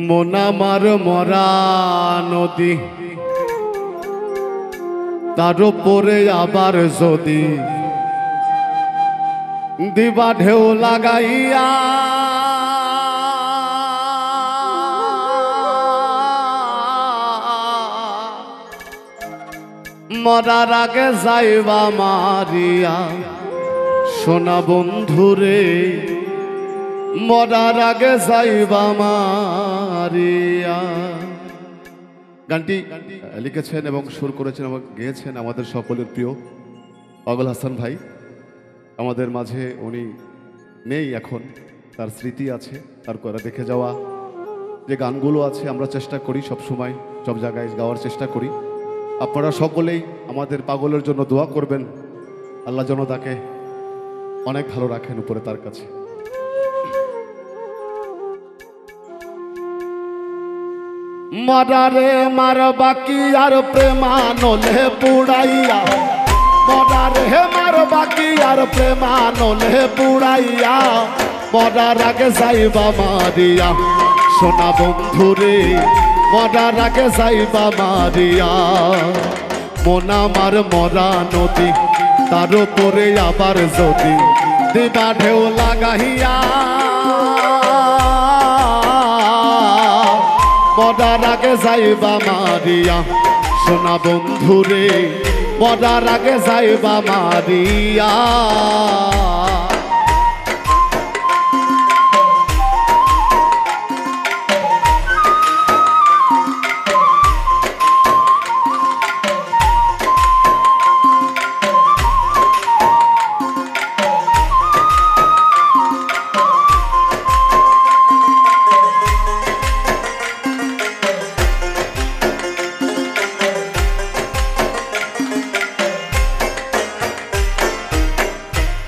মন আমার মরা নদী, তার উপরে আবার যদি দিবা ঢেউ লাগাইয়া, মরার আগে যাইবা মারিয়া। সোনা বন্ধুরে মরার আগে যাইবা মারিয়া। গানটি লিখেছেন এবং সুর করেছেন এবং গেয়েছেন আমাদের সকলের প্রিয় পাগল হাসান ভাই। আমাদের মাঝে উনি নেই এখন, তার স্মৃতি আছে, তার করে দেখে যাওয়া যে গানগুলো আছে আমরা চেষ্টা করি সব সময় সব জায়গায় গাওয়ার চেষ্টা করি। আপনারা সকলেই আমাদের পাগলের জন্য দোয়া করবেন, আল্লাহ যেন তাকে অনেক ভালো রাখেন উপরে তার কাছে। মরারে মার বাকি আর প্রেমানলে পুড়াইয়া, মরারে মার বাকি আর প্রেমানলে পুড়াইয়া, মরার আগে যাইবা মারিয়া। সোনা বন্ধুরে মরার আগে যাইবা মারিয়া। মন আমার মরা নদী, তার উপরে আবার যদি দিবা ঢেউ লাগাইয়া, মরার আগে যাইবা মারিয়া। সোনা বন্ধুরে মরার আগে যাইবা মারিয়া।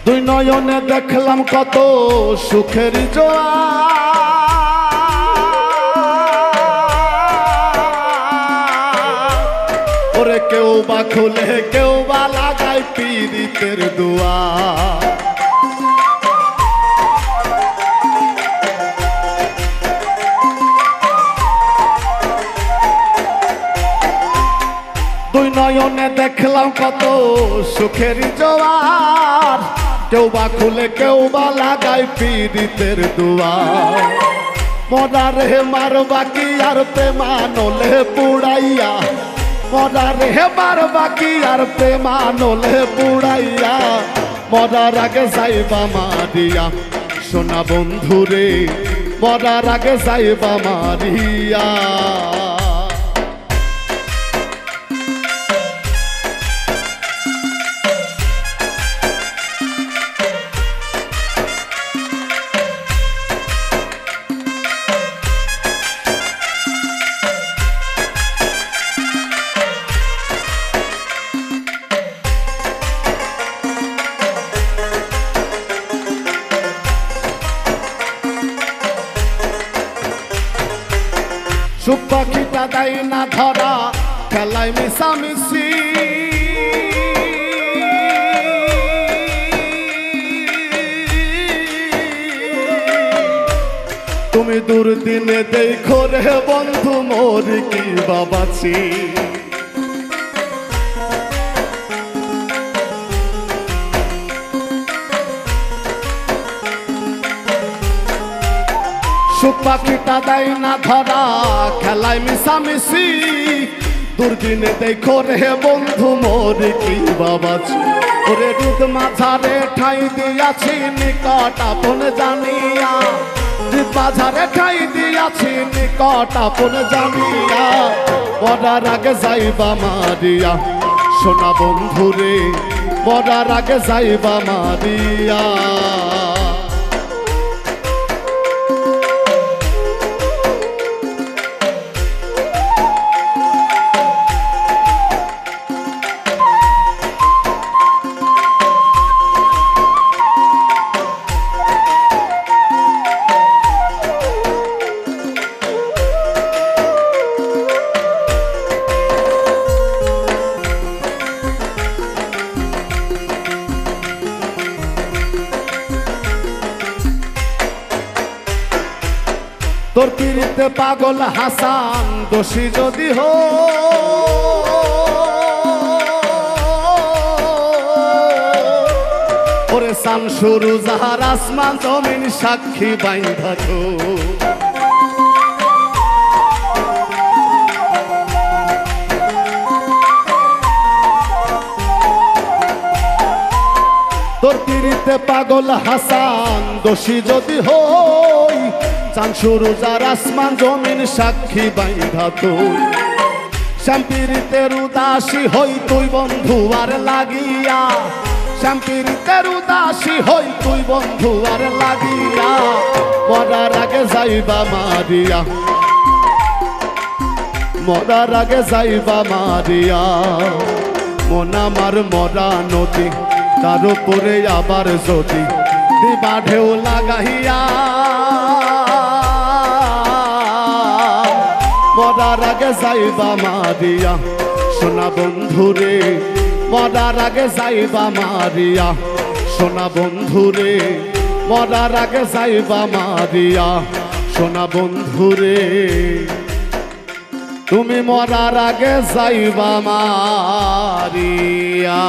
দুই নয়নে দেখলাম কত সুখের জোয়ার, ওরে কেউ বা খুলে কেউ বা লাগায় পীড়িতের দুয়ার। দুই নয়নে দেখলাম কত সুখের জোয়ার, কেউ বা খুলে কেউ বা লাগায় পীড়িতের দুয়ার। মরারে মার বাকি আর প্রেমানলে পুড়াইয়া, মরারে মার বাকি আর প্রেমানলে পুড়াইয়া, মরার আগে যাইবা মারিয়া। সোনা বন্ধুরে মরার আগে যাইবা মারিয়া। সুখ পাখিটা দেয় না ধরা, খেলায় মিশামিশি, তুমি দুর্দিনে দেখো রে বন্ধু মোর কি বাবাছি। সুখ পাখিটা দেয় না ধরা, খেলায় মিশামিশি, দুর্দিনে দেখো রে বন্ধু মোর কি বাবাছি। ওরে রুদ মাঝারে ঠাই দিয়াছি নিকট আপন জানিয়া, রুদ মাঝারে ঠাই দিয়াছি নিকট আপন জানিয়া, মরার আগে যাইবা মারিয়া। সোনা বন্ধুরে মরার আগে যাইবা মারিয়া। তোর পিড়িতে পাগল হাসান দোষী যদি হো ওরে সান শুরু যাহার আসমান জমিন সাক্ষী বাইন্ধা তো তোর পিড়িতে পাগল হাসান দোষী যদি হই চাঁদ শুরু যার আসমান জমিন সাক্ষী বাইন্ধা তুই শ্যামপিড়িতের উদাসী হই তুই বন্ধু আর লাগিয়া শ্যামপিড়িতের উদাসী হই তুই বন্ধু আর লাগিয়া মরার আগে যাইবা মারিয়া মরার আগে যাইবা মারিয়া মন আমার মরা নদী তার উপরে আবার যদি দিবা ঢেউ লাগাইয়া মরার আগে যাইবা মারিয়া সোনা বন্ধুরে মরার আগে যাইবা মারিয়া সোনা বন্ধুরে মরার আগে যাইবা মারিয়া সোনা বন্ধুরে তুমি মরার আগে যাইবা মারিয়া।